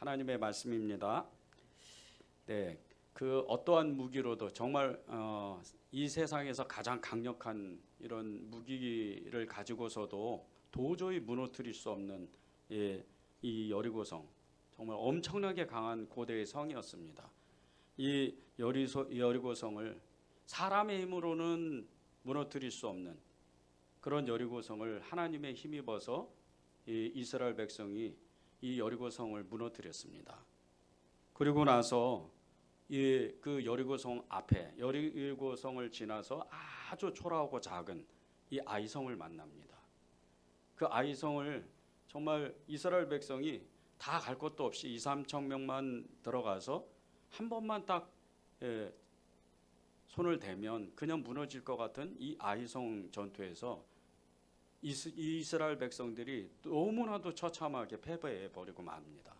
하나님의 말씀입니다. 네, 그 어떠한 무기로도 정말 이 세상에서 가장 강력한 이런 무기를 가지고서도 도저히 무너뜨릴 수 없는 이 여리고성, 정말 엄청나게 강한 고대의 성이었습니다. 이 여리고성을 사람의 힘으로는 무너뜨릴 수 없는 그런 여리고성을 하나님의 힘입어서 이 이스라엘 백성이 이 여리고성을 무너뜨렸습니다. 그리고 나서 그 여리고성 앞에 여리고성을 지나서 아주 초라하고 작은 이 아이성을 만납니다. 그 아이성을 정말 이스라엘 백성이 다 갈 것도 없이 2-3천 명만 들어가서 한 번만 딱 손을 대면 그냥 무너질 것 같은 이 아이성 전투에서 이스라엘 백성들이 너무나도 처참하게 패배해 버리고 맙니다.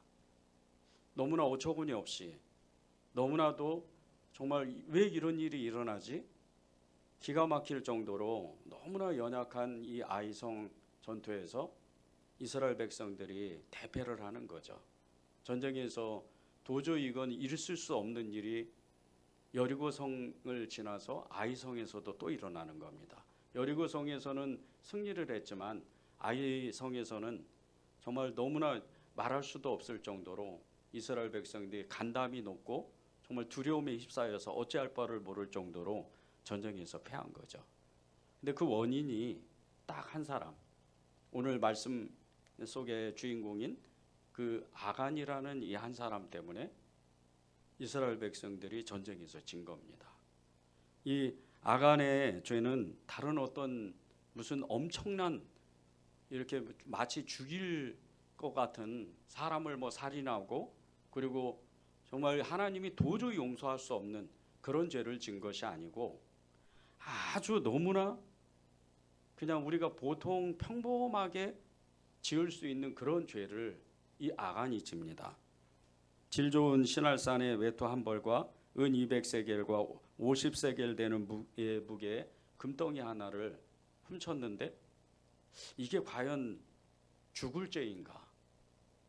너무나 어처구니 없이, 너무나도 정말 왜 이런 일이 일어나지? 기가 막힐 정도로 너무나 연약한 이 아이성 전투에서 이스라엘 백성들이 대패를 하는 거죠. 전쟁에서 도저히 이건 있을 수 없는 일이 여리고성을 지나서 아이성에서도 또 일어나는 겁니다. 여리고성에서는 승리를 했지만 아이성에서는 정말 너무나 말할 수도 없을 정도로 이스라엘 백성들이 간담이 높고 정말 두려움에 휩싸여서 어찌할 바를 모를 정도로 전쟁에서 패한 거죠. 근데 그 원인이 딱 한 사람, 오늘 말씀 속의 주인공인 그 아간이라는 이 한 사람 때문에 이스라엘 백성들이 전쟁에서 진 겁니다. 이 아간의 죄는 다른 어떤 무슨 엄청난 이렇게 마치 죽일 것 같은 사람을 살인하고 그리고 정말 하나님이 도저히 용서할 수 없는 그런 죄를 진 것이 아니고 아주 너무나 그냥 우리가 보통 평범하게 지을 수 있는 그런 죄를 이 아간이 집니다. 질 좋은 신할산의 외투 한 벌과 은 200세겔과 50세겔 되는 무게의 금덩이 하나를 훔쳤는데 이게 과연 죽을 죄인가?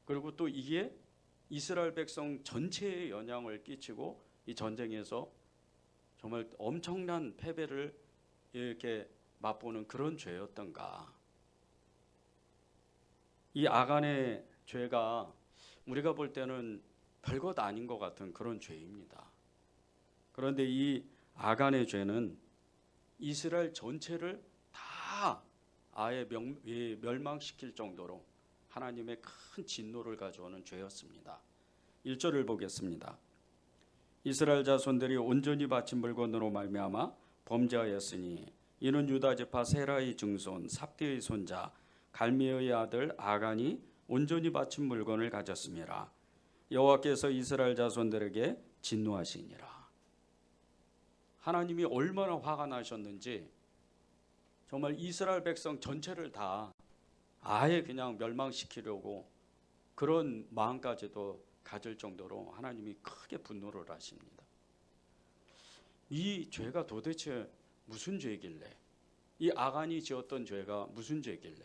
그리고 또 이게 이스라엘 백성 전체에 영향을 끼치고 이 전쟁에서 정말 엄청난 패배를 이렇게 맛보는 그런 죄였던가? 이 아간의 죄가 우리가 볼 때는 별것 아닌 것 같은 그런 죄입니다. 그런데 이 아간의 죄는 이스라엘 전체를 다 아예 멸망시킬 정도로 하나님의 큰 진노를 가져오는 죄였습니다. 1절을 보겠습니다. 이스라엘 자손들이 온전히 바친 물건으로 말미암아 범죄하였으니 이는 유다 지파 세라의 증손 삽디의 손자 갈미의 아들 아간이 온전히 바친 물건을 가졌음이라. 여호와께서 이스라엘 자손들에게 진노하시니라. 하나님이 얼마나 화가 나셨는지 정말 이스라엘 백성 전체를 다 아예 그냥 멸망시키려고 그런 마음까지도 가질 정도로 하나님이 크게 분노를 하십니다. 이 죄가 도대체 무슨 죄길래, 이 아간이 지었던 죄가 무슨 죄길래,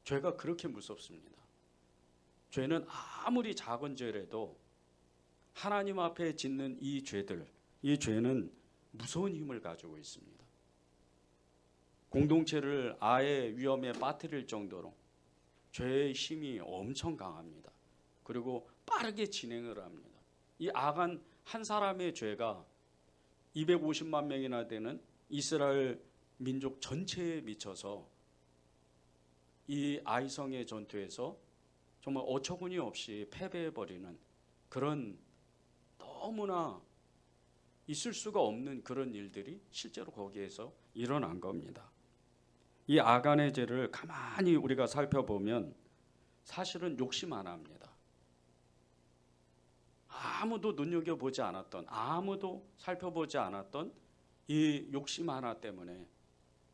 죄가 그렇게 무섭습니다. 죄는 아무리 작은 죄라도 하나님 앞에 짓는 이 죄들, 이 죄는 무서운 힘을 가지고 있습니다. 공동체를 아예 위험에 빠뜨릴 정도로 죄의 힘이 엄청 강합니다. 그리고 빠르게 진행을 합니다. 이 아간 한 사람의 죄가 250만 명이나 되는 이스라엘 민족 전체에 미쳐서 이 아이성의 전투에서 정말 어처구니 없이 패배해버리는 그런 너무나 있을 수가 없는 그런 일들이 실제로 거기에서 일어난 겁니다. 이 아간의 죄를 가만히 우리가 살펴보면 사실은 욕심 하나입니다. 아무도 눈여겨보지 않았던, 아무도 살펴보지 않았던 이 욕심 하나 때문에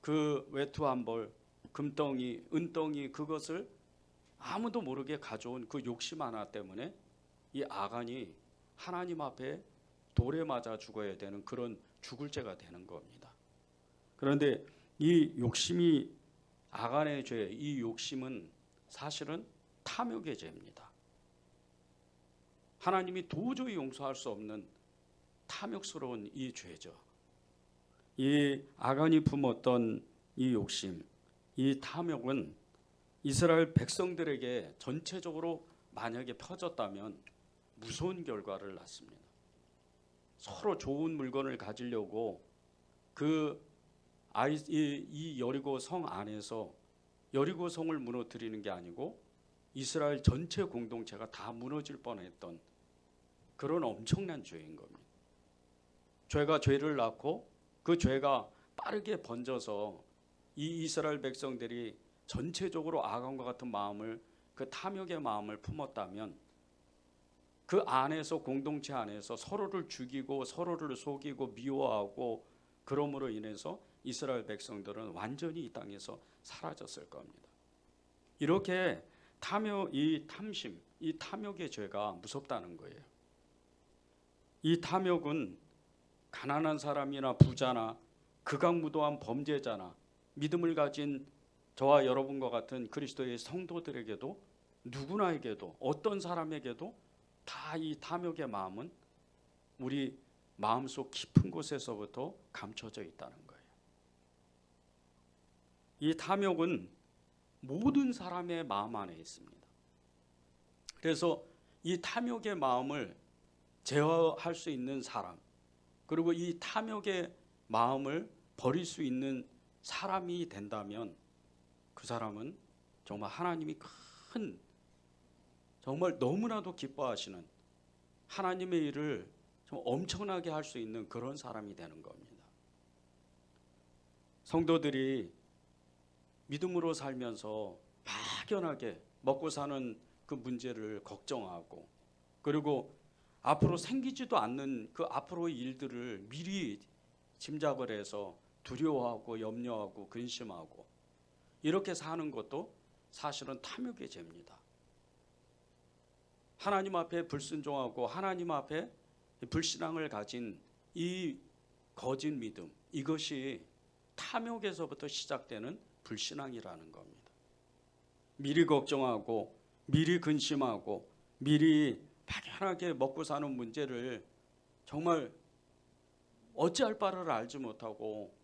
그 외투 한 벌, 금덩이, 은덩이 그것을 아무도 모르게 가져온 그 욕심 하나 때문에 이 아간이 하나님 앞에 돌에 맞아 죽어야 되는 그런 죽을 죄가 되는 겁니다. 그런데 이 욕심이 아간의 죄, 이 욕심은 사실은 탐욕의 죄입니다. 하나님이 도저히 용서할 수 없는 탐욕스러운 이 죄죠. 이 아간이 품었던 이 욕심, 이 탐욕은 이스라엘 백성들에게 전체적으로 만약에 퍼졌다면 무서운 결과를 낳습니다. 서로 좋은 물건을 가지려고 이 여리고 성 안에서 여리고 성을 무너뜨리는 게 아니고 이스라엘 전체 공동체가 다 무너질 뻔했던 그런 엄청난 죄인 겁니다. 죄가 죄를 낳고 그 죄가 빠르게 번져서 이 이스라엘 백성들이 전체적으로 아간과 같은 마음을, 그 탐욕의 마음을 품었다면 그 안에서, 공동체 안에서 서로를 죽이고 서로를 속이고 미워하고, 그러므로 인해서 이스라엘 백성들은 완전히 이 땅에서 사라졌을 겁니다. 이렇게 이 탐심, 이 탐욕의 죄가 무섭다는 거예요. 이 탐욕은 가난한 사람이나 부자나 극악무도한 범죄자나 믿음을 가진 저와 여러분과 같은 그리스도의 성도들에게도, 누구나에게도, 어떤 사람에게도 다 이 탐욕의 마음은 우리 마음속 깊은 곳에서부터 감춰져 있다는 거예요. 이 탐욕은 모든 사람의 마음 안에 있습니다. 그래서 이 탐욕의 마음을 제어할 수 있는 사람, 그리고 이 탐욕의 마음을 버릴 수 있는 사람이 된다면 그 사람은 정말 하나님이 큰, 정말 너무나도 기뻐하시는 하나님의 일을 좀 엄청나게 할 수 있는 그런 사람이 되는 겁니다. 성도들이 믿음으로 살면서 막연하게 먹고 사는 그 문제를 걱정하고, 그리고 앞으로 생기지도 않는 그 앞으로의 일들을 미리 짐작을 해서 두려워하고 염려하고 근심하고 이렇게 사는 것도 사실은 탐욕의 죄입니다. 하나님 앞에 불순종하고 하나님 앞에 불신앙을 가진 이 거짓 믿음, 이것이 탐욕에서부터 시작되는 불신앙이라는 겁니다. 미리 걱정하고 미리 근심하고 미리 막연하게 먹고 사는 문제를 정말 어찌할 바를 알지 못하고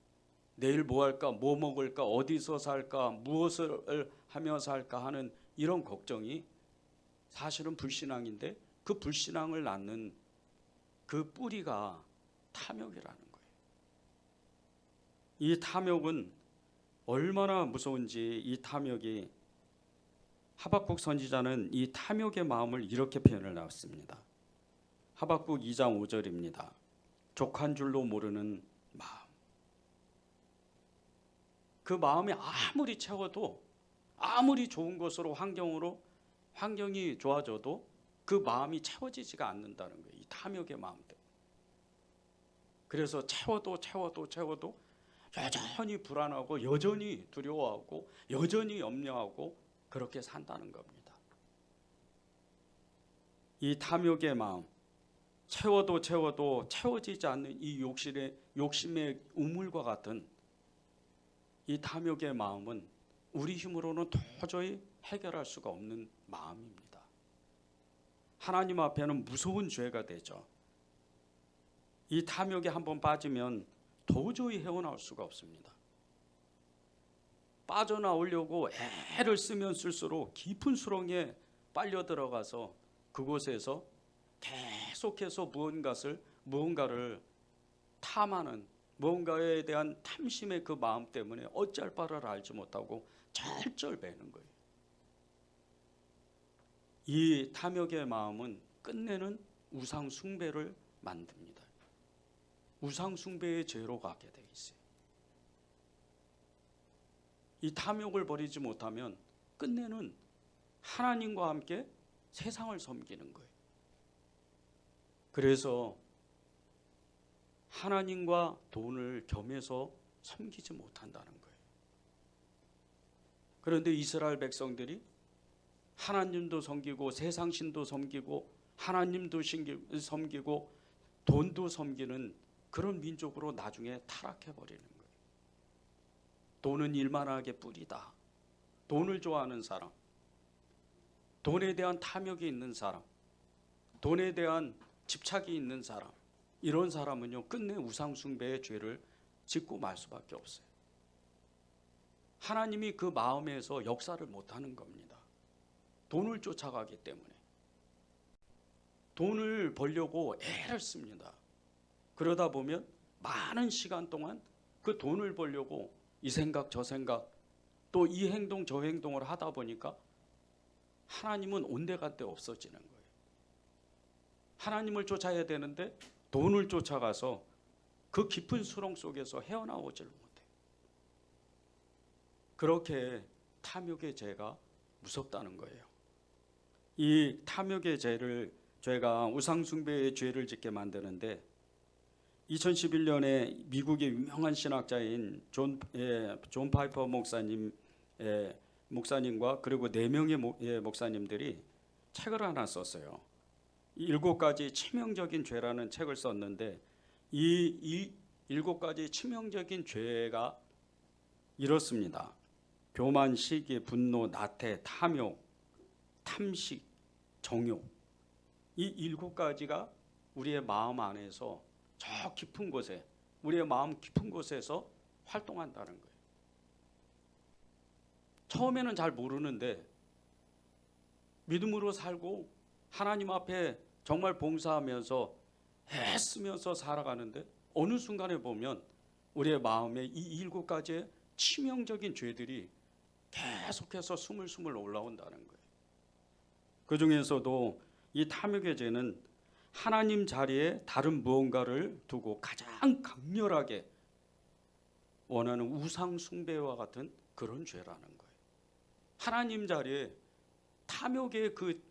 내일 뭐 할까, 뭐 먹을까, 어디서 살까, 무엇을 하며 살까 하는 이런 걱정이 사실은 불신앙인데, 그 불신앙을 낳는 그 뿌리가 탐욕이라는 거예요. 이 탐욕은 얼마나 무서운지, 이 탐욕이, 하박국 선지자는 이 탐욕의 마음을 이렇게 표현을 나왔습니다. 하박국 2장 5절입니다. 족한 줄로 모르는 마음. 그 마음이 아무리 채워도, 아무리 좋은 것으로 환경이 좋아져도 그 마음이 채워지지가 않는다는 거예요. 이 탐욕의 마음 때문에. 그래서 채워도 여전히 불안하고 여전히 두려워하고 여전히 염려하고 그렇게 산다는 겁니다. 이 탐욕의 마음, 채워도 채워지지 않는 이 욕심의 우물과 같은 이 탐욕의 마음은 우리 힘으로는 도저히 해결할 수가 없는 마음입니다. 하나님 앞에는 무서운 죄가 되죠. 이 탐욕에 한번 빠지면 도저히 헤어나올 수가 없습니다. 빠져나오려고 애를 쓰면 쓸수록 깊은 수렁에 빨려 들어가서 그곳에서 계속해서 무언가를 탐하는, 무언가에 대한 탐심의 그 마음 때문에 어찌할 바를 알지 못하고 절절매는 거예요. 이 탐욕의 마음은 끝내는 우상 숭배를 만듭니다. 우상 숭배의 죄로 가게 돼 있어요. 이 탐욕을 버리지 못하면 끝내는 하나님과 함께 세상을 섬기는 거예요. 그래서 하나님과 돈을 겸해서 섬기지 못한다는 거예요. 그런데 이스라엘 백성들이 하나님도 섬기고 세상 신도 섬기고 하나님도 섬기고 돈도 섬기는 그런 민족으로 나중에 타락해버리는 거예요. 돈은 일만하게 뿌리다. 돈을 좋아하는 사람, 돈에 대한 탐욕이 있는 사람, 돈에 대한 집착이 있는 사람, 이런 사람은요 끝내 우상숭배의 죄를 짓고 말 수밖에 없어요. 하나님이 그 마음에서 역사를 못하는 겁니다. 돈을 쫓아가기 때문에. 돈을 벌려고 애를 씁니다. 그러다 보면 많은 시간 동안 그 돈을 벌려고 이 생각 저 생각 또 이 행동 저 행동을 하다 보니까 하나님은 온데간데 없어지는 거예요. 하나님을 쫓아야 되는데 돈을 쫓아가서 그 깊은 수렁 속에서 헤어나오질 못해요. 그렇게 탐욕의 죄가 무섭다는 거예요. 이 탐욕의 죄가 우상숭배의 죄를 짓게 만드는데 2011년에 미국의 유명한 신학자인 존 파이퍼 목사님과 그리고 4명의 목사님들이 책을 하나 썼어요. 7가지 치명적인 죄라는 책을 썼는데 이 7가지 치명적인 죄가 이렇습니다. 교만, 시기, 분노, 나태, 탐욕, 탐식, 정욕. 이 7가지가 우리의 마음 안에서 저 깊은 곳에, 우리의 마음 깊은 곳에서 활동한다는 거예요. 처음에는 잘 모르는데 믿음으로 살고 하나님 앞에 정말 봉사하면서 애쓰면서 살아가는데 어느 순간에 보면 우리의 마음에 이 7가지의 치명적인 죄들이 계속해서 스물스물 올라온다는 거예요. 그 중에서도 이 탐욕의 죄는 하나님 자리에 다른 무언가를 두고 가장 강렬하게 원하는 우상 숭배와 같은 그런 죄라는 거예요. 하나님 자리에 탐욕의 그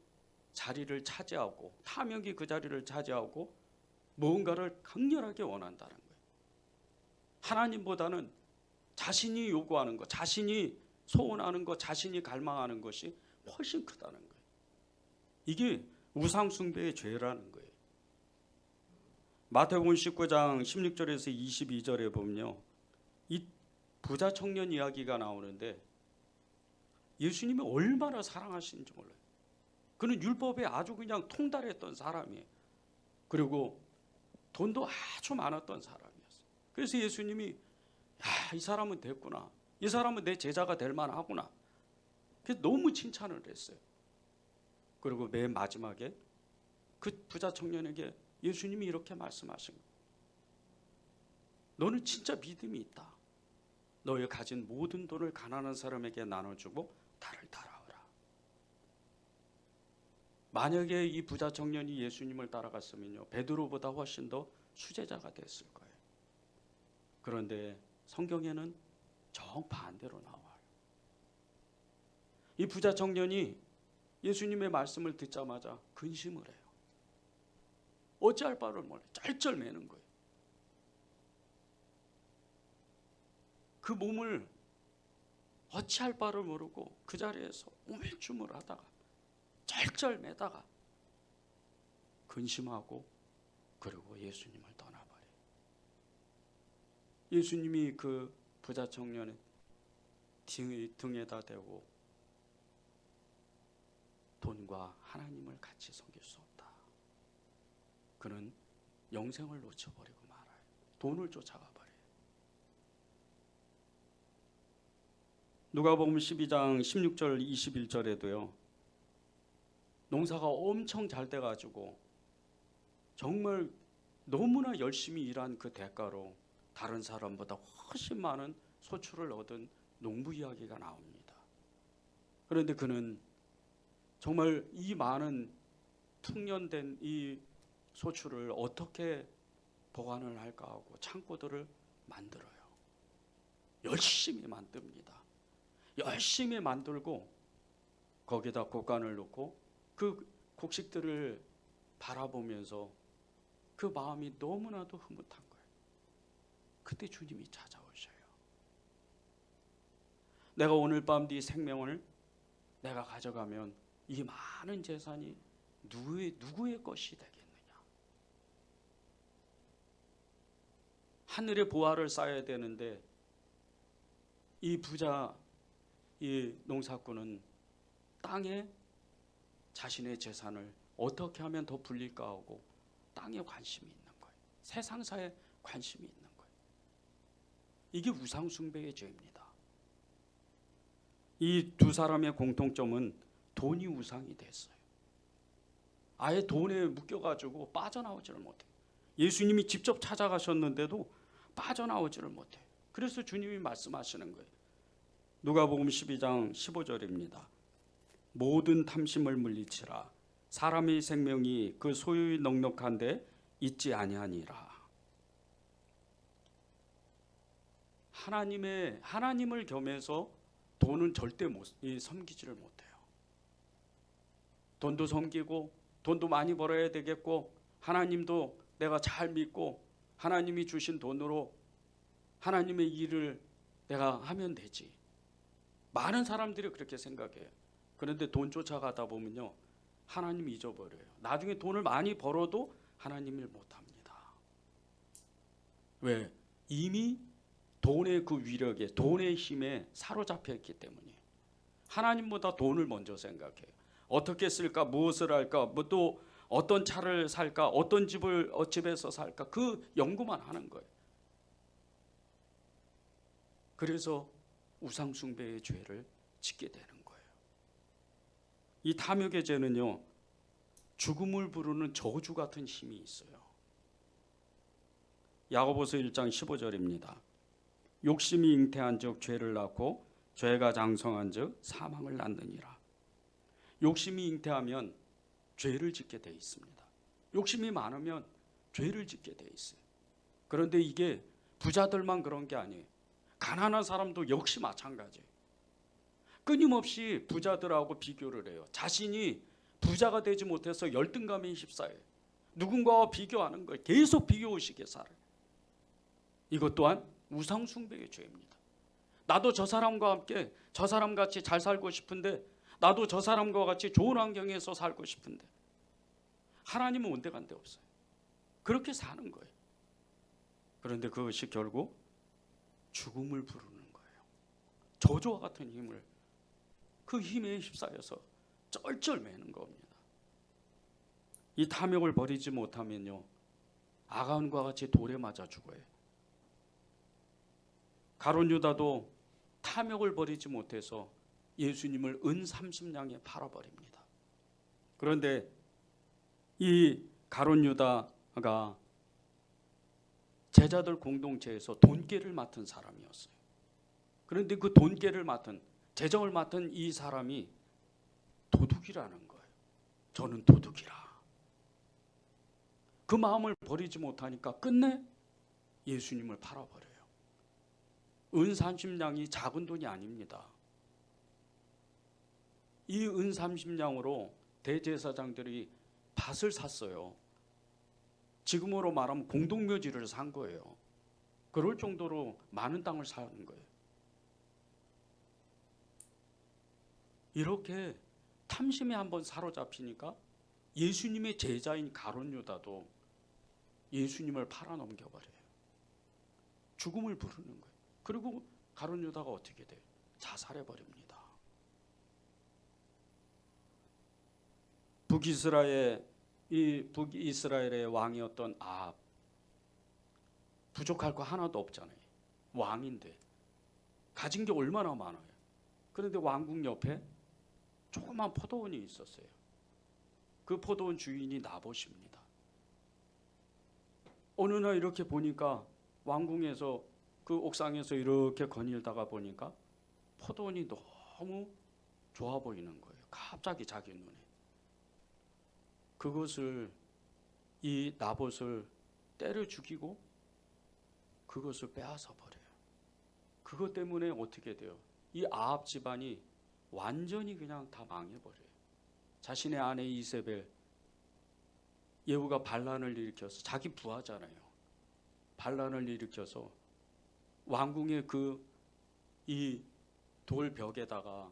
자리를 차지하고 탐욕이 그 자리를 차지하고 무언가를 강렬하게 원한다는 거예요. 하나님보다는 자신이 요구하는 것, 자신이 소원하는 것, 자신이 갈망하는 것이 훨씬 크다는 거예요. 이게 우상 숭배의 죄라는 거예요. 마태복음 19장 16절에서 22절에 보면요, 이 부자 청년 이야기가 나오는데 예수님이 얼마나 사랑하시는지 몰라요. 그는 율법에 아주 그냥 통달했던 사람이에요. 그리고 돈도 아주 많았던 사람이었어요. 그래서 예수님이 이 사람은 됐구나, 이 사람은 내 제자가 될 만하구나, 그래서 너무 칭찬을 했어요. 그리고 맨 마지막에 그 부자 청년에게 예수님이 이렇게 말씀하신 거예요. 너는 진짜 믿음이 있다. 너의 가진 모든 돈을 가난한 사람에게 나눠주고 나를 따라오라. 만약에 이 부자 청년이 예수님을 따라갔으면요, 베드로보다 훨씬 더 수제자가 됐을 거예요. 그런데 성경에는 정반대로 나와요. 이 부자 청년이 예수님의 말씀을 듣자마자 근심을 해요. 어찌할 바를 몰라요. 쩔쩔매는 거예요. 그 몸을 어찌할 바를 모르고 그 자리에서 우물쭈물 하다가 쩔쩔매다가 근심하고 그리고 예수님을 떠나버려요. 예수님이 그 부자 청년의 등에다 대고 돈과 하나님을 같이 섬길 수 없다. 그는 영생을 놓쳐버리고 말아요. 돈을 쫓아가 버려요. 누가복음 12장 16절 21절에도요. 농사가 엄청 잘 돼가지고 정말 너무나 열심히 일한 그 대가로 다른 사람보다 훨씬 많은 소출을 얻은 농부 이야기가 나옵니다. 그런데 그는 정말 이 많은 풍년된 이 소출을 어떻게 보관을 할까 하고 창고들을 만들어요. 열심히 만듭니다. 열심히 만들고 거기다 곡간을 놓고 그 곡식들을 바라보면서 그 마음이 너무나도 흐뭇한 거예요. 그때 주님이 찾아오셔요. 내가 오늘 밤 네 생명을 내가 가져가면 이 많은 재산이 누구의 것이 되겠느냐. 하늘의 보화를 쌓아야 되는데 이 부자, 이 농사꾼은 땅에 자신의 재산을 어떻게 하면 더 불릴까 하고 땅에 관심이 있는 거예요. 세상사에 관심이 있는 거예요. 이게 우상숭배의 죄입니다. 이 두 사람의 공통점은 돈이 우상이 됐어요. 아예 돈에 묶여가지고 빠져나오지를 못해요. 예수님이 직접 찾아가셨는데도 빠져나오지를 못해요. 그래서 주님이 말씀하시는 거예요. 누가복음 12장 15절입니다. 모든 탐심을 물리치라. 사람의 생명이 그 소유의 넉넉한데 있지 아니하니라. 하나님을 겸해서 돈은 절대 섬기지를 못해요. 돈도 섬기고 돈도 많이 벌어야 되겠고 하나님도 내가 잘 믿고 하나님이 주신 돈으로 하나님의 일을 내가 하면 되지. 많은 사람들이 그렇게 생각해요. 그런데 돈 쫓아가다 보면요, 하나님 잊어버려요. 나중에 돈을 많이 벌어도 하나님을 못합니다. 왜? 이미 돈의 그 위력에, 돈의 힘에 사로잡혀 있기 때문이에요. 하나님보다 돈을 먼저 생각해요. 어떻게 쓸까, 무엇을 할까, 뭐 또 어떤 차를 살까, 어떤 집에서 살까, 그 연구만 하는 거예요. 그래서 우상숭배의 죄를 짓게 되는 거예요. 이 탐욕의 죄는요, 죽음을 부르는 저주 같은 힘이 있어요. 야고보서 1장 15절입니다. 욕심이 잉태한 즉 죄를 낳고 죄가 장성한 즉 사망을 낳느니라. 욕심이 잉태하면 죄를 짓게 돼 있습니다. 욕심이 많으면 죄를 짓게 돼 있어요. 그런데 이게 부자들만 그런 게 아니에요. 가난한 사람도 역시 마찬가지예요. 끊임없이 부자들하고 비교를 해요. 자신이 부자가 되지 못해서 열등감에 휩싸여요. 누군가와 비교하는 거예요. 계속 비교의식에 살아요. 이것 또한 우상숭배의 죄입니다. 나도 저 사람과 함께 저 사람 같이 잘 살고 싶은데, 나도 저 사람과 같이 좋은 환경에서 살고 싶은데 하나님은 온데간데 없어요. 그렇게 사는 거예요. 그런데 그것이 결국 죽음을 부르는 거예요. 저주와 같은 힘을, 그 힘에 휩싸여서 쩔쩔매는 겁니다. 이 탐욕을 버리지 못하면요, 아간과 같이 돌에 맞아 죽어요. 가룟 유다도 탐욕을 버리지 못해서 예수님을 은 30냥에 팔아버립니다. 그런데 이 가룟 유다가 제자들 공동체에서 돈깨를 맡은 사람이었어요. 그런데 그 돈깨를 맡은, 재정을 맡은 이 사람이 도둑이라는 거예요. 저는 도둑이라. 그 마음을 버리지 못하니까 끝내 예수님을 팔아버려요. 은 30냥이 작은 돈이 아닙니다. 이 은 30냥으로 대제사장들이 밭을 샀어요. 지금으로 말하면 공동묘지를 산 거예요. 그럴 정도로 많은 땅을 사는 거예요. 이렇게 탐심에 한번 사로잡히니까 예수님의 제자인 가룟 유다도 예수님을 팔아넘겨버려요. 죽음을 부르는 거예요. 그리고 가룟 유다가 어떻게 돼요? 자살해버립니다. 북이스라엘의 왕이었던 아합, 부족할 거 하나도 없잖아요. 왕인데 가진 게 얼마나 많아요. 그런데 왕궁 옆에 조그만 포도원이 있었어요. 그 포도원 주인이 나봇입니다. 어느 날 이렇게 보니까 왕궁에서 그 옥상에서 이렇게 거닐다가 보니까 포도원이 너무 좋아 보이는 거예요. 갑자기 자기 눈에. 그것을, 이 나봇을 때려 죽이고 그것을 빼앗아 버려요. 그것 때문에 어떻게 돼요? 이 아합 집안이 완전히 그냥 다 망해버려요. 자신의 아내 이세벨, 예후가 반란을 일으켜서, 자기 부하잖아요. 반란을 일으켜서 왕궁의 이 돌벽에다가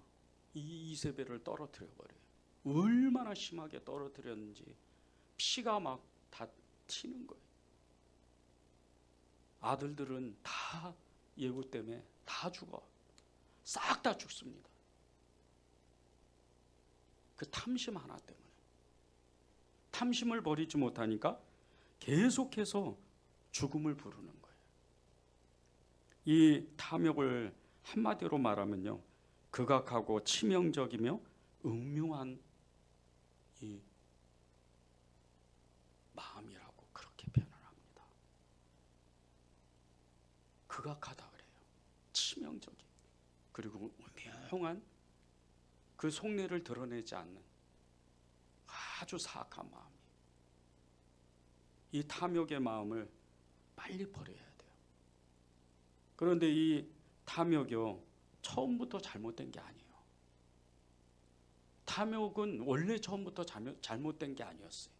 이 이세벨을 떨어뜨려 버려요. 얼마나 심하게 떨어뜨렸는지 피가 막 다 튀는 거예요. 아들들은 다 예후 때문에 다 죽어. 싹 다 죽습니다. 그 탐심 하나 때문에. 탐심을 버리지 못하니까 계속해서 죽음을 부르는 거예요. 이 탐욕을 한마디로 말하면요, 극악하고 치명적이며 음흉한 이 마음이라고 그렇게 표현을 합니다. 극악하다 그래요. 치명적인, 그리고 음흉한, 그 속내를 드러내지 않는 아주 사악한 마음이, 이 탐욕의 마음을 빨리 버려야 돼요. 그런데 이 탐욕이요, 처음부터 잘못된 게 아니에요. 탐욕은 원래 처음부터 잘못된 게 아니었어요.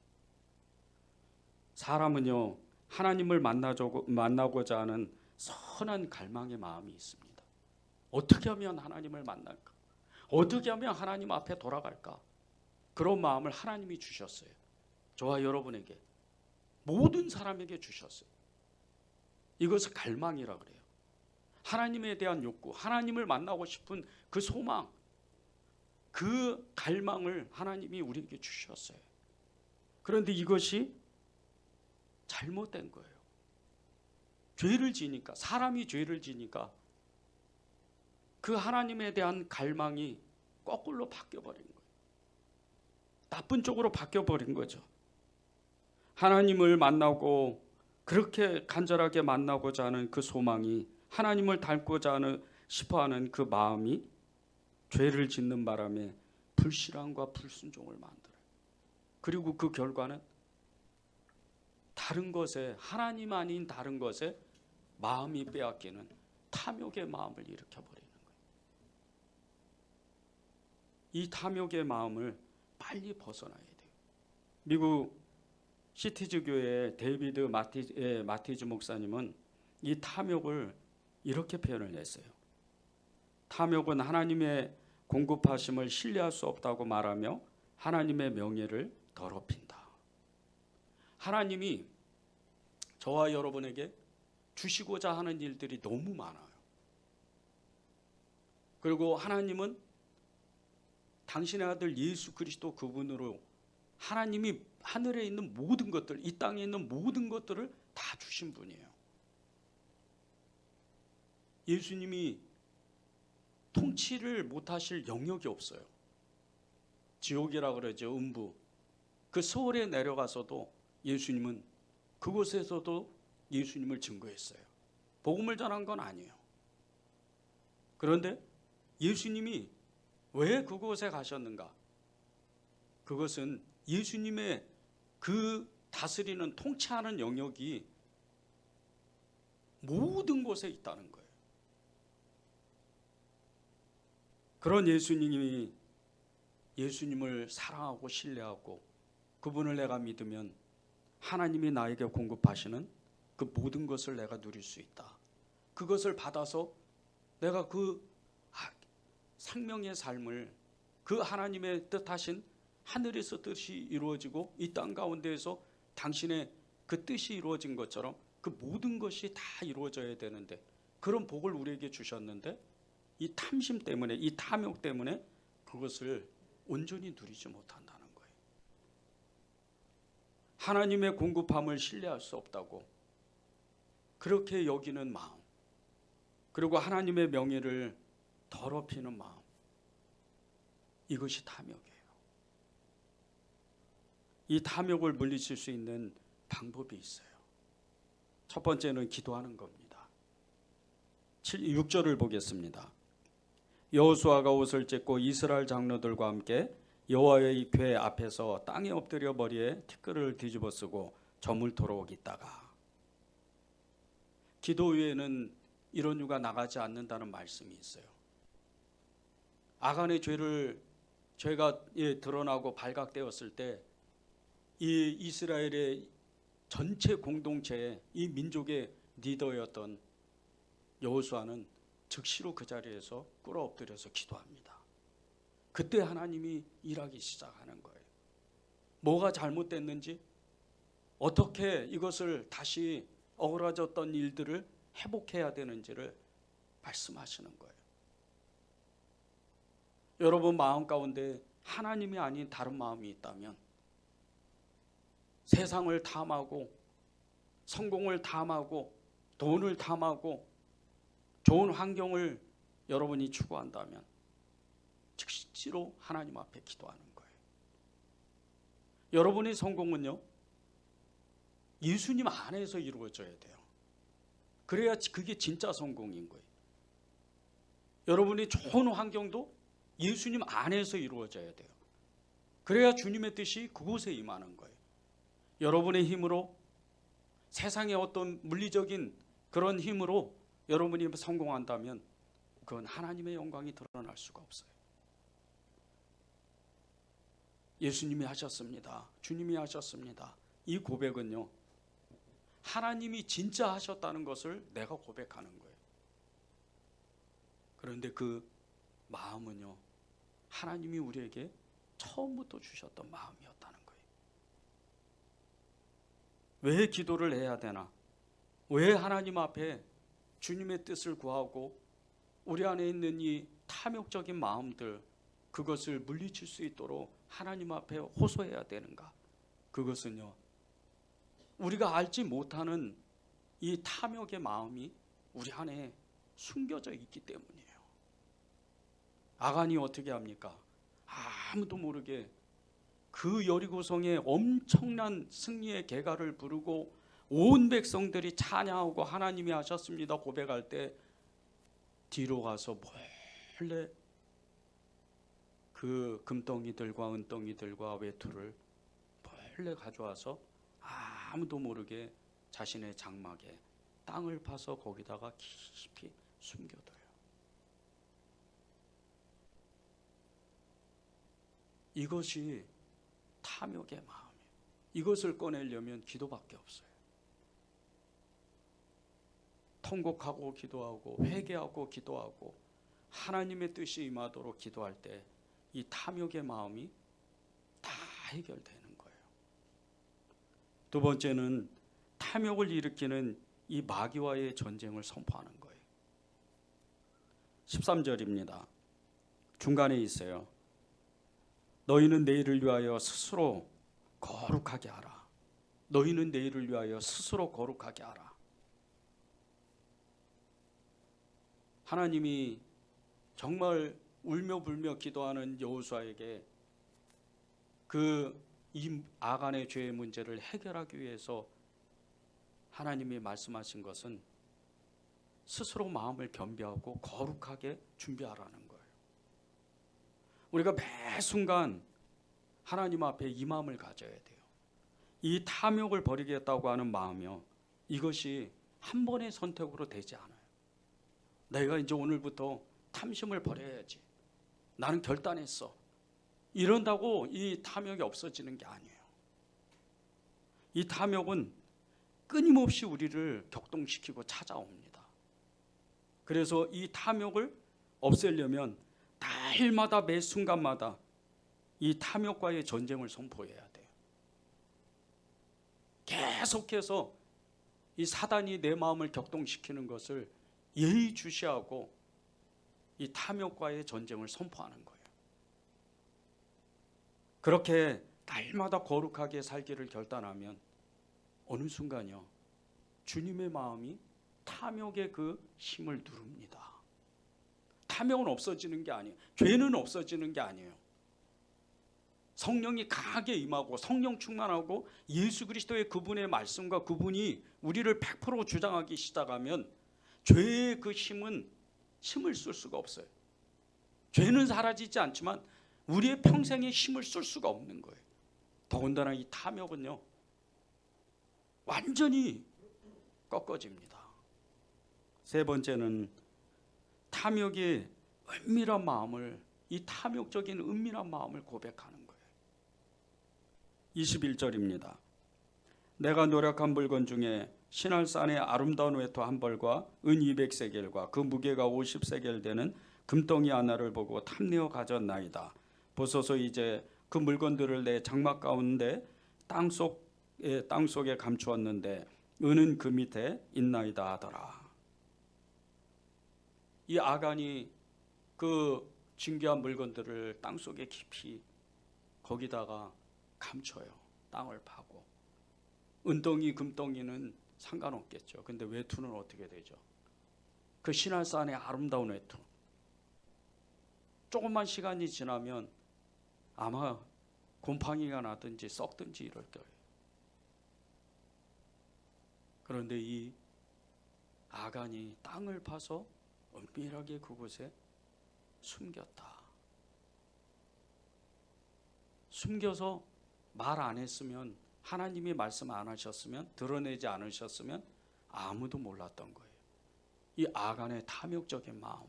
사람은요, 하나님을 만나고자 하는 선한 갈망의 마음이 있습니다. 어떻게 하면 하나님을 만날까? 어떻게 하면 하나님 앞에 돌아갈까? 그런 마음을 하나님이 주셨어요. 저와 여러분에게, 모든 사람에게 주셨어요. 이것을 갈망이라 그래요. 하나님에 대한 욕구, 하나님을 만나고 싶은 그 소망, 그 갈망을 하나님이 우리에게 주셨어요. 그런데 이것이 잘못된 거예요. 죄를 지니까, 사람이 죄를 지니까 그 하나님에 대한 갈망이 거꾸로 바뀌어버린 거예요. 나쁜 쪽으로 바뀌어버린 거죠. 하나님을 만나고 그렇게 간절하게 만나고자 하는 그 소망이, 하나님을 닮고자 싶어하는 그 마음이 죄를 짓는 바람에 불신앙과 불순종을 만들어요. 그리고 그 결과는 다른 것에, 하나님 아닌 다른 것에 마음이 빼앗기는 탐욕의 마음을 일으켜버리는 거예요. 이 탐욕의 마음을 빨리 벗어나야 돼요. 미국 시티즈 교회의 데이비드 마티즈 목사님은 이 탐욕을 이렇게 표현을 했어요. 탐욕은 하나님의 공급하심을 신뢰할 수 없다고 말하며 하나님의 명예를 더럽힌다. 하나님이 저와 여러분에게 주시고자 하는 일들이 너무 많아요. 그리고 하나님은 당신의 아들 예수 그리스도 그분으로 하나님이 하늘에 있는 모든 것들, 이 땅에 있는 모든 것들을 다 주신 분이에요. 예수님이 통치를 못하실 영역이 없어요. 지옥이라 그러죠. 음부. 그 서울에 내려가서도 예수님은, 그곳에서도 예수님을 증거했어요. 복음을 전한 건 아니에요. 그런데 예수님이 왜 그곳에 가셨는가? 그것은 예수님의 그 다스리는, 통치하는 영역이 모든 곳에 있다는 거예요. 그런 예수님을 사랑하고 신뢰하고 그분을 내가 믿으면 하나님이 나에게 공급하시는 그 모든 것을 내가 누릴 수 있다. 그것을 받아서 내가 그 생명의 삶을, 그 하나님의 뜻하신 하늘에서 뜻이 이루어지고 이 땅 가운데에서 당신의 그 뜻이 이루어진 것처럼 그 모든 것이 다 이루어져야 되는데, 그런 복을 우리에게 주셨는데 이 탐심 때문에, 이 탐욕 때문에 그것을 온전히 누리지 못한다는 거예요. 하나님의 공급함을 신뢰할 수 없다고 그렇게 여기는 마음, 그리고 하나님의 명예를 더럽히는 마음, 이것이 탐욕이에요. 이 탐욕을 물리칠 수 있는 방법이 있어요. 첫 번째는 기도하는 겁니다. 6절을 보겠습니다. 여호수아가 옷을 찢고 이스라엘 장로들과 함께 여호와의 궤 앞에서 땅에 엎드려 머리에 티끌을 뒤집어 쓰고 저물도록 있다가, 기도 외에는 이런 유가 나가지 않는다는 말씀이 있어요. 아간의 죄가 드러나고 발각되었을 때 이 이스라엘의 전체 공동체의, 이 민족의 리더였던 여호수아는 즉시로 그 자리에서 꿇어 엎드려서 기도합니다. 그때 하나님이 일하기 시작하는 거예요. 뭐가 잘못됐는지, 어떻게 이것을 다시 어그러졌던 일들을 회복해야 되는지를 말씀하시는 거예요. 여러분 마음 가운데 하나님이 아닌 다른 마음이 있다면 세상을 탐하고 성공을 탐하고 돈을 탐하고 좋은 환경을 여러분이 추구한다면 즉시로 하나님 앞에 기도하는 거예요. 여러분의 성공은요, 예수님 안에서 이루어져야 돼요. 그래야 그게 진짜 성공인 거예요. 여러분이 좋은 환경도 예수님 안에서 이루어져야 돼요. 그래야 주님의 뜻이 그곳에 임하는 거예요. 여러분의 힘으로, 세상의 어떤 물리적인 그런 힘으로 여러분이 성공한다면 그건 하나님의 영광이 드러날 수가 없어요. 예수님이 하셨습니다. 주님이 하셨습니다. 이 고백은요, 하나님이 진짜 하셨다는 것을 내가 고백하는 거예요. 그런데 그 마음은요, 하나님이 우리에게 처음부터 주셨던 마음이었다는 거예요. 왜 기도를 해야 되나? 왜 하나님 앞에 주님의 뜻을 구하고 우리 안에 있는 이 탐욕적인 마음들, 그것을 물리칠 수 있도록 하나님 앞에 호소해야 되는가? 그것은요, 우리가 알지 못하는 이 탐욕의 마음이 우리 안에 숨겨져 있기 때문이에요. 아간이 어떻게 합니까? 아무도 모르게 그 여리고성에 엄청난 승리의 계가를 부르고 온 백성들이 찬양하고 하나님이 하셨습니다 고백할 때 뒤로 가서 몰래 그 금덩이들과 은덩이들과 외투를 몰래 가져와서 아무도 모르게 자신의 장막에 땅을 파서 거기다가 깊이 숨겨둬요. 이것이 탐욕의 마음이에요. 이것을 꺼내려면 기도밖에 없어요. 통곡하고 기도하고 회개하고 기도하고 하나님의 뜻이 임하도록 기도할 때 이 탐욕의 마음이 다 해결되는 거예요. 두 번째는 탐욕을 일으키는 이 마귀와의 전쟁을 선포하는 거예요. 13절입니다. 중간에 있어요. 너희는 내일을 위하여 스스로 거룩하게 하라. 너희는 내일을 위하여 스스로 거룩하게 하라. 하나님이 정말 울며 불며 기도하는 여호수아에게 이 아간의 죄의 문제를 해결하기 위해서 하나님이 말씀하신 것은 스스로 마음을 겸비하고 거룩하게 준비하라는 거예요. 우리가 매 순간 하나님 앞에 이 마음을 가져야 돼요. 이 탐욕을 버리겠다고 하는 마음이요, 이것이 한 번의 선택으로 되지 않아요. 내가 이제 오늘부터 탐심을 버려야지, 나는 결단했어, 이런다고 이 탐욕이 없어지는 게 아니에요. 이 탐욕은 끊임없이 우리를 격동시키고 찾아옵니다. 그래서 이 탐욕을 없애려면 날마다 매 순간마다 이 탐욕과의 전쟁을 선포해야 돼요. 계속해서 이 사단이 내 마음을 격동시키는 것을 예의주시하고 이 탐욕과의 전쟁을 선포하는 거예요. 그렇게 날마다 거룩하게 살기를 결단하면 어느 순간요, 주님의 마음이 탐욕의 그 힘을 누릅니다. 탐욕은 없어지는 게 아니에요. 죄는 없어지는 게 아니에요. 성령이 강하게 임하고 성령 충만하고 예수 그리스도의 그분의 말씀과 그분이 우리를 100% 주장하기 시작하면 죄의 그 힘은 힘을 쓸 수가 없어요. 죄는 사라지지 않지만 우리의 평생에 힘을 쓸 수가 없는 거예요. 더군다나 이 탐욕은요, 완전히 꺾어집니다. 세 번째는 탐욕의 은밀한 마음을, 이 탐욕적인 은밀한 마음을 고백하는 거예요. 21절입니다. 내가 노력한 물건 중에 신할산의 아름다운 외투 한 벌과 은 200세겔과 그 무게가 50세겔 되는 금덩이 하나를 보고 탐내어 가졌나이다. 보소서 이제 그 물건들을 내 장막 가운데 땅속에 감추었는데 은은 그 밑에 있나이다 하더라. 이 아간이 그 진귀한 물건들을 땅속에 깊이 거기다가 감춰요. 땅을 파고. 은덩이 금덩이는 상관없겠죠. 근데 외투는 어떻게 되죠? 그 시날산의 아름다운 외투, 조금만 시간이 지나면 아마 곰팡이가 나든지 썩든지 이럴 거예요. 그런데 이 아간이 땅을 파서 은밀하게 그곳에 숨겼다. 숨겨서 말 안 했으면, 하나님이 말씀 안 하셨으면, 드러내지 않으셨으면 아무도 몰랐던 거예요. 이 아간의 탐욕적인 마음은.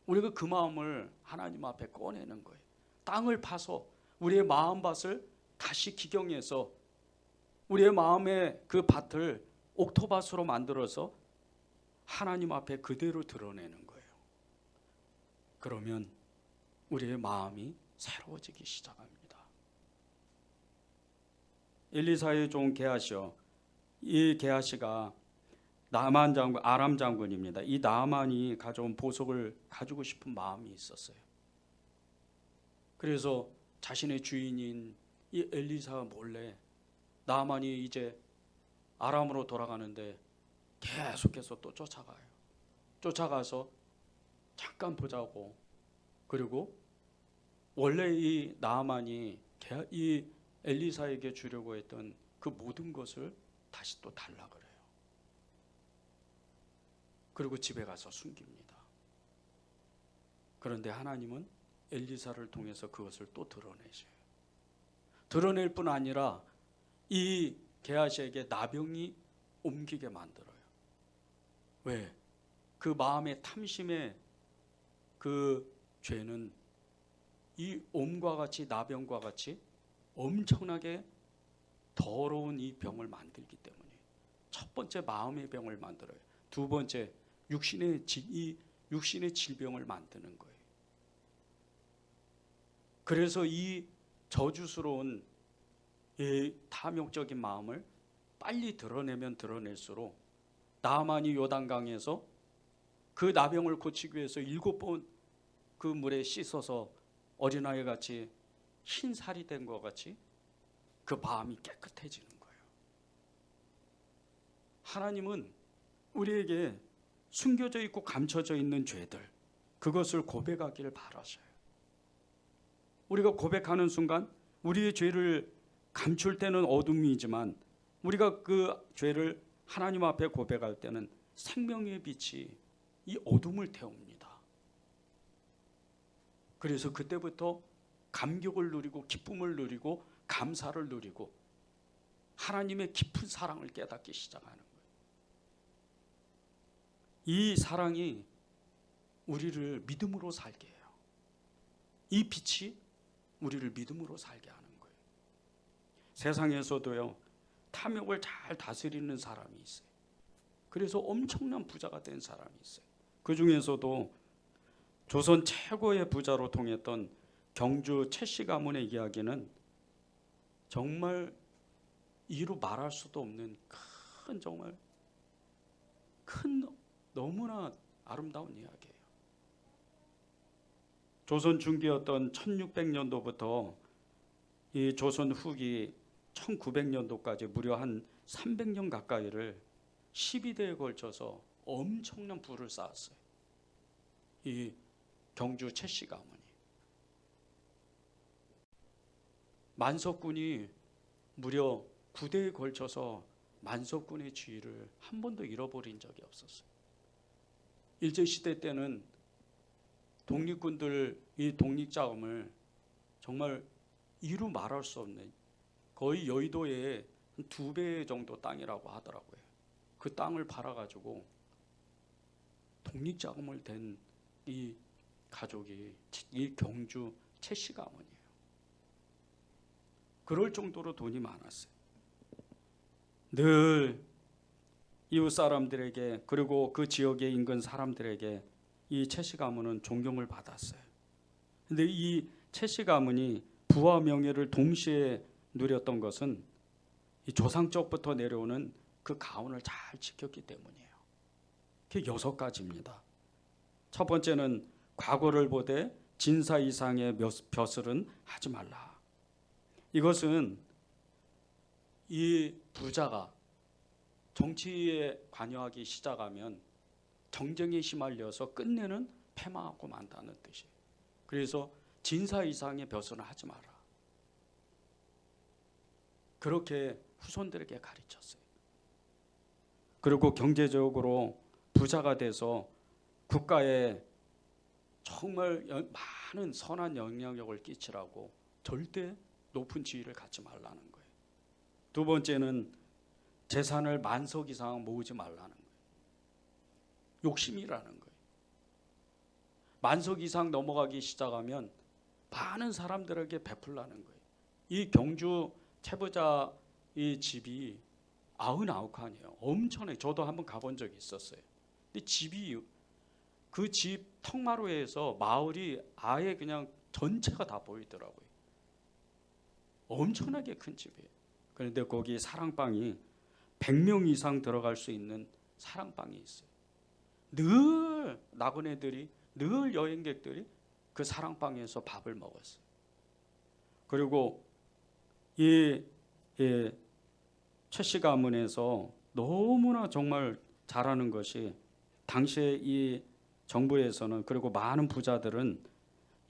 우리가 그 마음을 하나님 앞에 꺼내는 거예요. 땅을 파서 우리의 마음밭을 다시 기경해서 우리의 마음의 그 밭을 옥토밭으로 만들어서 하나님 앞에 그대로 드러내는 거예요. 그러면 우리의 마음이 새로워지기 시작합니다. 엘리사의 종 게하시요, 이 게하시가 나만 장군, 아람 장군입니다. 이 나만이 가져온 보석을 가지고 싶은 마음이 있었어요. 그래서 자신의 주인인 이 엘리사 몰래 나만이 이제 아람으로 돌아가는데 계속해서 또 쫓아가요. 쫓아가서 잠깐 보자고. 그리고 원래 이 나만이 이 엘리사에게 주려고 했던 그 모든 것을 다시 또 달라 그래요. 그리고 집에 가서 숨깁니다. 그런데 하나님은 엘리사를 통해서 그것을 또 드러내셔요. 드러낼 뿐 아니라 이 게하시에게 나병이 옮기게 만들어요. 왜? 그 마음의 탐심의 그 죄는 이 옴과 같이, 나병과 같이 엄청나게 더러운 이 병을 만들기 때문에, 첫 번째 마음의 병을 만들어요. 두 번째 육신의 질병을 만드는 거예요. 그래서 이 저주스러운 이 탐욕적인 마음을 빨리 드러내면 드러낼수록 나만이 요단강에서 그 나병을 고치기 위해서 7번 그 물에 씻어서 어린아이 같이 흰 살이 된 것 같이 그 마음이 깨끗해지는 거예요. 하나님은 우리에게 숨겨져 있고 감춰져 있는 죄들, 그것을 고백하기를 바라셔요. 우리가 고백하는 순간 우리의 죄를 감출 때는 어둠이지만 우리가 그 죄를 하나님 앞에 고백할 때는 생명의 빛이 이 어둠을 태웁니다. 그래서 그때부터 감격을 누리고 기쁨을 누리고 감사를 누리고 하나님의 깊은 사랑을 깨닫기 시작하는 거예요. 이 사랑이 우리를 믿음으로 살게 해요. 이 빛이 우리를 믿음으로 살게 하는 거예요. 세상에서도요, 탐욕을 잘 다스리는 사람이 있어요. 그래서 엄청난 부자가 된 사람이 있어요. 그 중에서도 조선 최고의 부자로 통했던 경주 최씨 가문의 이야기는 정말 이루 말할 수도 없는 정말 큰 너무나 아름다운 이야기예요. 조선 중기였던 1600년도부터 이 조선 후기 1900년도까지 무려 한 300년 가까이를 12대에 걸쳐서 엄청난 부를 쌓았어요. 이 경주 최씨 가문이. 만석군이 무려 9대에 걸쳐서 만석군의 지위를 한 번도 잃어버린 적이 없었어요. 일제시대 때는 독립군들 이 독립자금을 정말 이루 말할 수 없는, 거의 여의도의 2배 정도 땅이라고 하더라고요. 그 땅을 팔아가지고 독립자금을 댄 이 가족이 이 경주 최씨 가문이에요. 그럴 정도로 돈이 많았어요. 늘 이웃 사람들에게 그리고 그 지역의 인근 사람들에게 이 최씨 가문은 존경을 받았어요. 그런데 이 최씨 가문이 부와 명예를 동시에 누렸던 것은 이 조상적부터 내려오는 그 가훈을 잘 지켰기 때문이에요. 그게 6가지입니다. 첫 번째는 과거를 보되 진사 이상의 벼슬은 하지 말라. 이것은 이 부자가 정치에 관여하기 시작하면 정쟁에 시말려서 끝내는 패망하고 만다는 뜻이에요. 그래서 진사 이상의 벼슬은 하지 마라. 그렇게 후손들에게 가르쳤어요. 그리고 경제적으로 부자가 돼서 국가에 정말 많은 선한 영향력을 끼치라고 절대 높은 지위를 갖지 말라는 거예요. 두 번째는 재산을 만석 이상 모으지 말라는 거예요. 욕심이라는 거예요. 만석 이상 넘어가기 시작하면 많은 사람들에게 베풀라는 거예요. 이 경주 채부자 이 집이 99칸이에요. 엄청나게. 저도 한번 가본 적이 있었어요. 근데 집이 그 집 턱마루에서 마을이 아예 그냥 전체가 다 보이더라고요. 엄청나게 큰 집이에요. 그런데 거기 사랑방이 100명 이상 들어갈 수 있는 사랑방이 있어요. 늘 나그네들이, 늘 여행객들이 그 사랑방에서 밥을 먹었어요. 그리고 이 최씨 가문에서 너무나 정말 잘하는 것이, 당시에 이 정부에서는, 그리고 많은 부자들은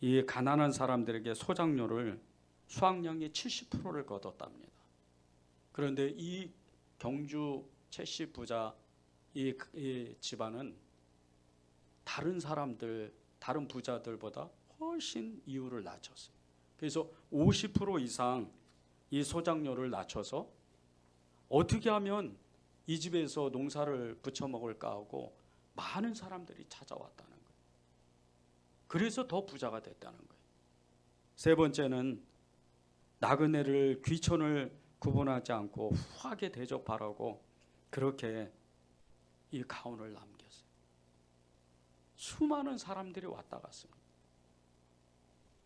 이 가난한 사람들에게 소장료를 수확량의 70%를 거뒀답니다. 그런데 이 경주 최씨 부자 이 집안은 다른 사람들, 다른 부자들보다 훨씬 이율을 낮췄어요. 그래서 50% 이상 이 소장료를 낮춰서 어떻게 하면 이 집에서 농사를 부쳐 먹을까 하고 많은 사람들이 찾아왔다는 거예요. 그래서 더 부자가 됐다는 거예요. 세 번째는 나그네를, 귀촌을 구분하지 않고 후하게 대접하라고 그렇게 이 가훈을 남겼어요. 수많은 사람들이 왔다 갔습니다.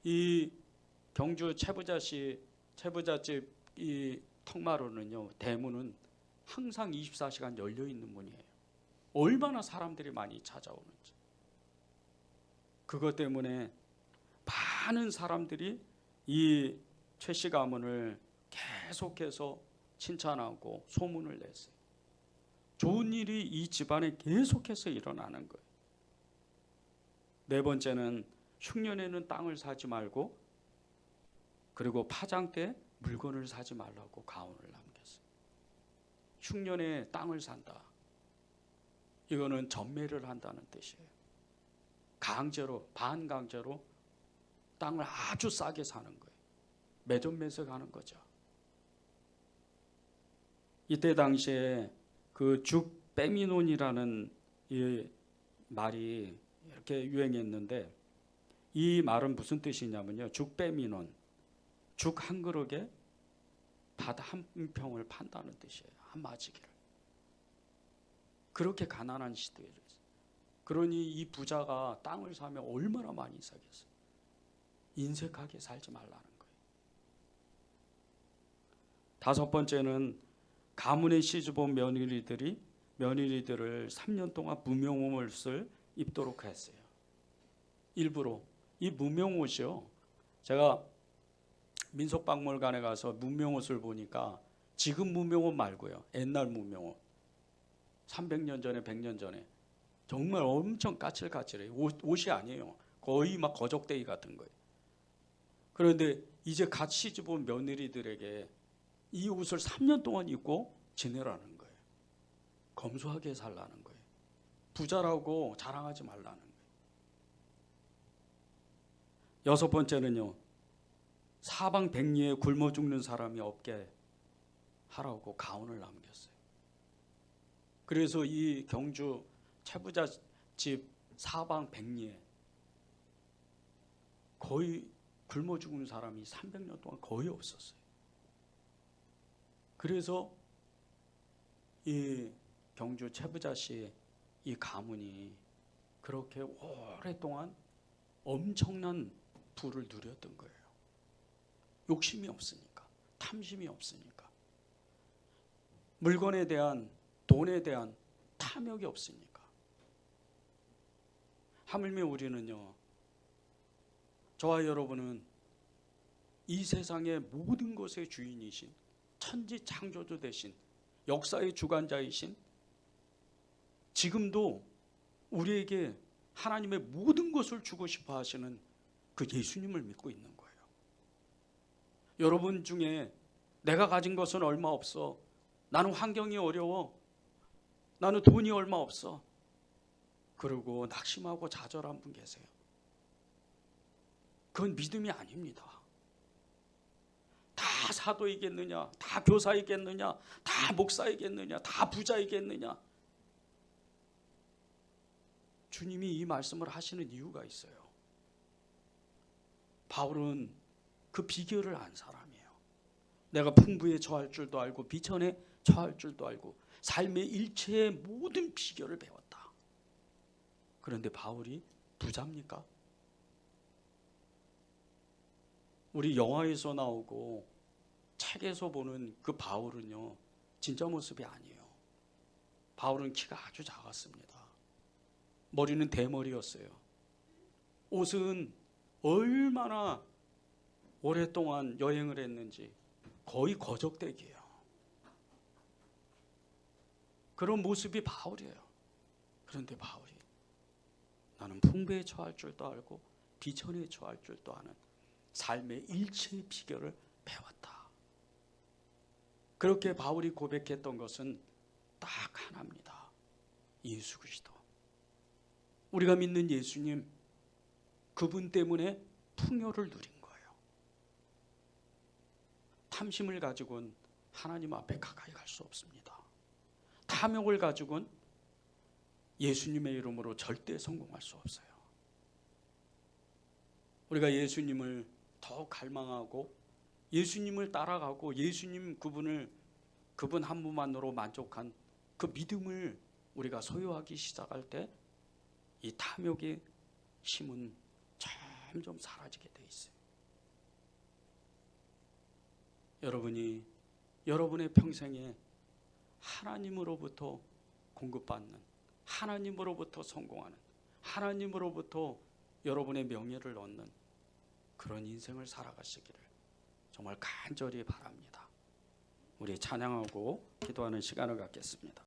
이 경주 채부자집 이 턱마루는요, 대문은 항상 24시간 열려 있는 문이에요. 얼마나 사람들이 많이 찾아오는지. 그것 때문에 많은 사람들이 이 최씨 가문을 계속해서 칭찬하고 소문을 냈어요. 좋은 일이 이 집안에 계속해서 일어나는 거예요. 네 번째는 흉년에는 땅을 사지 말고, 그리고 파장 때 물건을 사지 말라고 가훈을 남겼어요. 흉년에 땅을 산다. 이거는 전매를 한다는 뜻이에요. 강제로, 반강제로 땅을 아주 싸게 사는 거예요. 매점매석하는 거죠. 이때 당시에 그 죽빼미논이라는 이 말이 이렇게 유행했는데, 이 말은 무슨 뜻이냐면요, 죽빼미논, 죽 한 그릇에 밭 한 평을 판다는 뜻이에요. 한 마지기를. 그렇게 가난한 시대였어요. 그러니 이 부자가 땅을 사면 얼마나 많이 사겠어요. 인색하게 살지 말라는 거예요. 다섯 번째는 가문의 시집온 며느리들을 3년 동안 무명옷을 입도록 했어요. 일부러. 이 무명옷이요, 제가 민속박물관에 가서 무명옷을 보니까 지금 무명옷 말고요, 옛날 무명옷, 300년 전에 100년 전에 정말 엄청 까칠까칠해요. 옷이 아니에요. 거의 막 거적대기 같은 거예요. 그런데 이제 갓 시집온 며느리들에게 이 옷을 3년 동안 입고 지내라는 거예요. 검소하게 살라는 거예요. 부자라고 자랑하지 말라는 거예요. 여섯 번째는요, 사방백리에 굶어 죽는 사람이 없게 하라고 가훈을 남겼어요. 그래서 이 경주 채부자 집 사방백리에 거의 굶어 죽은 사람이 300년 동안 거의 없었어요. 그래서 이 경주 채부자 씨의 이 가문이 그렇게 오랫동안 엄청난 부를 누렸던 거예요. 욕심이 없으니까, 탐심이 없으니까, 물건에 대한, 돈에 대한 탐욕이 없으니까. 하물며 우리는요, 저와 여러분은 이 세상의 모든 것의 주인이신 천지 창조주 되신 역사의 주관자이신 지금도 우리에게 하나님의 모든 것을 주고 싶어 하시는 그 예수님을 믿고 있는 거예요. 여러분 중에 내가 가진 것은 얼마 없어. 나는 환경이 어려워. 나는 돈이 얼마 없어. 그러고 낙심하고 좌절한 분 계세요. 그건 믿음이 아닙니다. 다 사도이겠느냐, 다 교사이겠느냐, 다 목사이겠느냐, 다 부자이겠느냐. 주님이 이 말씀을 하시는 이유가 있어요. 바울은 그 비결을 안 사람이에요. 내가 풍부에 처할 줄도 알고 비천에 처할 줄도 알고 삶의 일체의 모든 비결을 배웠다. 그런데 바울이 부자입니까? 우리 영화에서 나오고 책에서 보는 그 바울은요, 진짜 모습이 아니에요. 바울은 키가 아주 작았습니다. 머리는 대머리였어요. 옷은 얼마나 오랫동안 여행을 했는지 거의 거적대기예요. 그런 모습이 바울이에요. 그런데 바울이 나는 풍부에 처할 줄도 알고 비천에 처할 줄도 아는 삶의 일체의 비결을 배웠다. 그렇게 바울이 고백했던 것은 딱 하나입니다. 예수 그리스도. 우리가 믿는 예수님, 그분 때문에 풍요를 누린 거예요. 탐심을 가지고는 하나님 앞에 가까이 갈 수 없습니다. 탐욕을 가지고는 예수님의 이름으로 절대 성공할 수 없어요. 우리가 예수님을 더 갈망하고 예수님을 따라가고 예수님 그분 한 분만으로 만족한 그 믿음을 우리가 소유하기 시작할 때 이 탐욕의 힘은 점점 사라지게 돼 있어요. 여러분이 여러분의 평생에 하나님으로부터 공급받는, 하나님으로부터 성공하는, 하나님으로부터 여러분의 명예를 얻는 그런 인생을 살아가시기를 정말 간절히 바랍니다. 우리 찬양하고 기도하는 시간을 갖겠습니다.